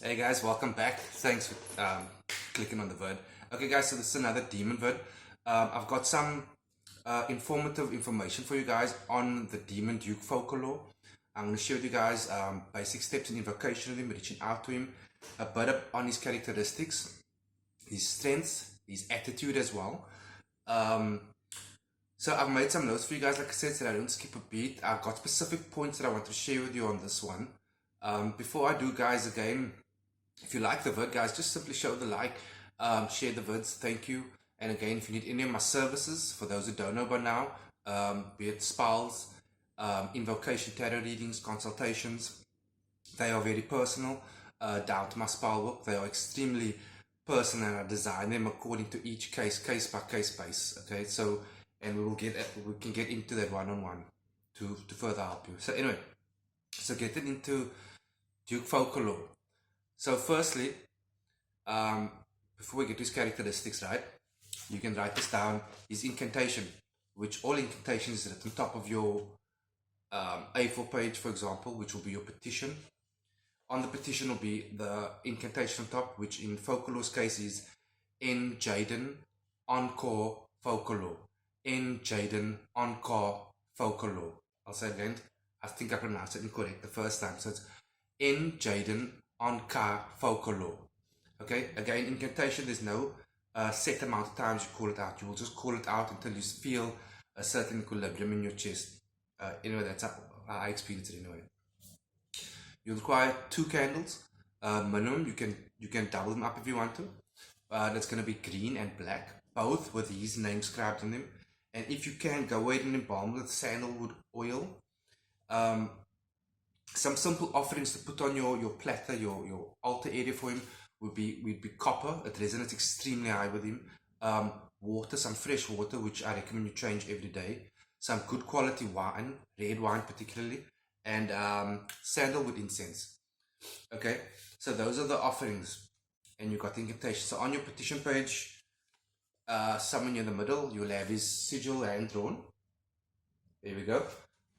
Hey guys, welcome back. Thanks for clicking on the word. Okay, guys, so this is another demon word. I've got some informative information for you guys on the demon Duke Focalor. I'm going to share with you guys basic steps in invocation of him, reaching out to him, a bit on his characteristics, his strengths, his attitude as well. So I've made some notes for you guys, like I said, so I don't skip a beat. I've got specific points that I want to share with you on this one. Before I do, guys, again, if you like the vid, guys, just simply show the like, share the vids, thank you. And again, if you need any of my services, for those who don't know by now, be it spells, invocation tarot readings, consultations, they are very personal, down to my spell work. They are extremely personal, and I design them according to each case by case base. Okay, so and we can get into that one-on-one to further help you. So anyway, so getting into Duke Focalor. So firstly, before we get to his characteristics, right, you can write this down. His incantation, which all incantation is at the top of your A4 page, for example, which will be your petition. On the petition will be the incantation on top, which in Focalor's case is in Jaden Encore Focalor. In Jaden Encore Focalor. I'll say it again. I think I pronounced it incorrect the first time. So it's in Jaden Encore Focalor. Okay, again, incantation, there's no set amount of times you call it out. You will just call it out until you feel a certain equilibrium in your chest. Anyway, that's how I experience it anyway. You require 2 candles minimum. You can double them up if you want to. That's going to be green and black, both with his name scribed on them. And if you can, go ahead and embalm with sandalwood oil. Some simple offerings to put on your platter, your altar area for him would be copper. It resonates extremely high with him. Water, some fresh water, which I recommend you change every day. Some good quality wine, red wine particularly, and sandalwood incense. Okay, so those are the offerings, and you got the incantation. So on your petition page, somewhere in the middle, you'll have his sigil hand drawn. There we go.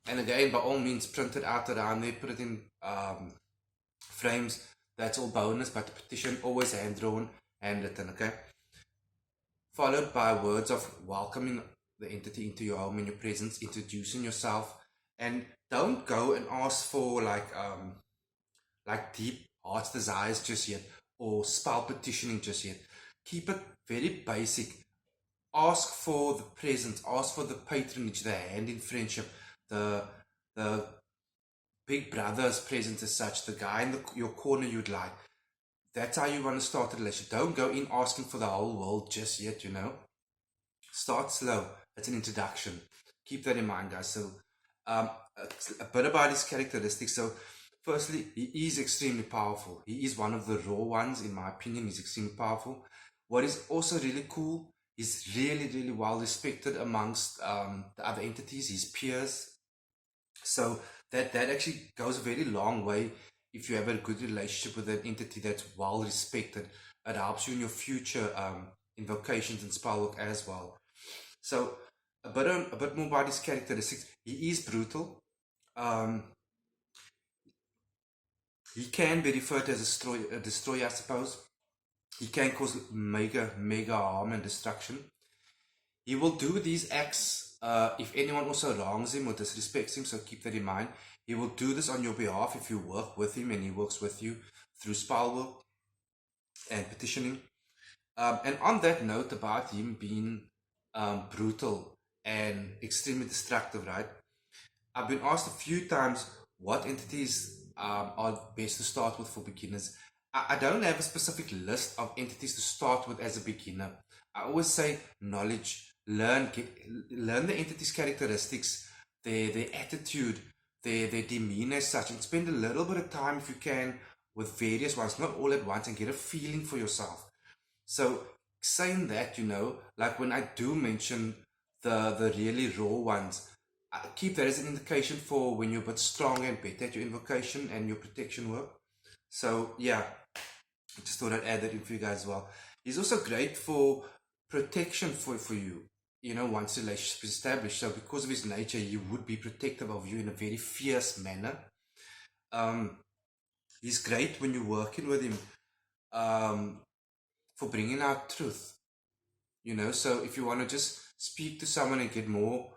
And again, by all means, print it out around there, put it in frames. That's all bonus, but the petition always hand drawn, handwritten. Okay. Followed by words of welcoming the entity into your home and your presence, introducing yourself, and don't go and ask for like deep heart's desires just yet, or spell petitioning just yet. Keep it very basic. Ask for the presence, ask for the patronage, the hand in friendship, the big brother's presence as such, the guy in your corner you'd like. That's how you want to start a relationship. Don't go in asking for the whole world just yet, you know. Start slow. It's an introduction. Keep that in mind, guys. So a bit about his characteristics. So firstly, he is extremely powerful. He is one of the raw ones, in my opinion. He's extremely powerful. What is also really cool, he's really well respected amongst the other entities, his peers. So that actually goes a very long way. If you have a good relationship with an entity that's well respected, it helps you in your future invocations and spell work as well. So a bit more about his characteristics. He is brutal. He can be referred to as a destroyer, I suppose. He can cause mega harm and destruction. He will do these acts if anyone also wrongs him or disrespects him, so keep that in mind. He will do this on your behalf if you work with him and he works with you through spell work and petitioning. And on that note about him being brutal and extremely destructive, right? I've been asked a few times what entities are best to start with for beginners. I don't have a specific list of entities to start with as a beginner. I always say knowledge. Learn the entity's characteristics, their attitude, their demeanor as such, and spend a little bit of time if you can with various ones, not all at once, and get a feeling for yourself. So saying that, you know, like when I do mention the really raw ones, I keep that as an indication for when you're a bit stronger and better at your invocation and your protection work. So yeah, I just thought I'd add that in for you guys as well. He's also great for protection for you, you know, once the relationship is established. So because of his nature, he would be protective of you in a very fierce manner. He's great when you're working with him for bringing out truth. So if you want to just speak to someone and get more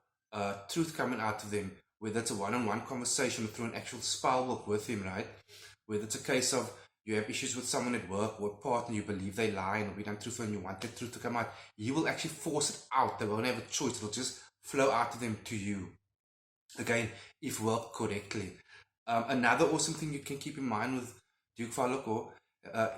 truth coming out of them, whether it's a one-on-one conversation or through an actual spell book with him, right? Whether it's a case of you have issues with someone at work or a partner, you believe they lie and be untruthful and you want the truth to come out, he will actually force it out. They won't have a choice. It'll just flow out of them to you. Again, if worked correctly. Another awesome thing you can keep in mind with Duke Falco,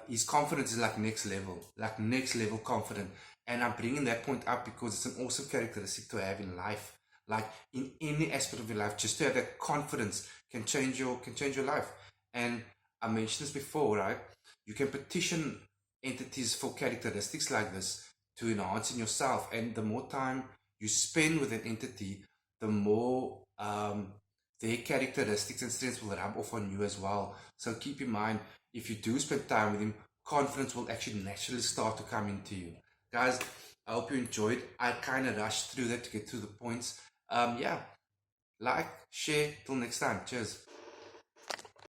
his confidence is like next level confident. And I'm bringing that point up because it's an awesome characteristic to have in life. Like in any aspect of your life, just to have that confidence can change your life. And I mentioned this before, right? You can petition entities for characteristics like this to enhance in yourself. And the more time you spend with an entity, the more their characteristics and strengths will rub off on you as well. So keep in mind, if you do spend time with him, confidence will actually naturally start to come into you. Guys, I hope you enjoyed. I kind of rushed through that to get to the points. Yeah, like, share. Till next time. Cheers.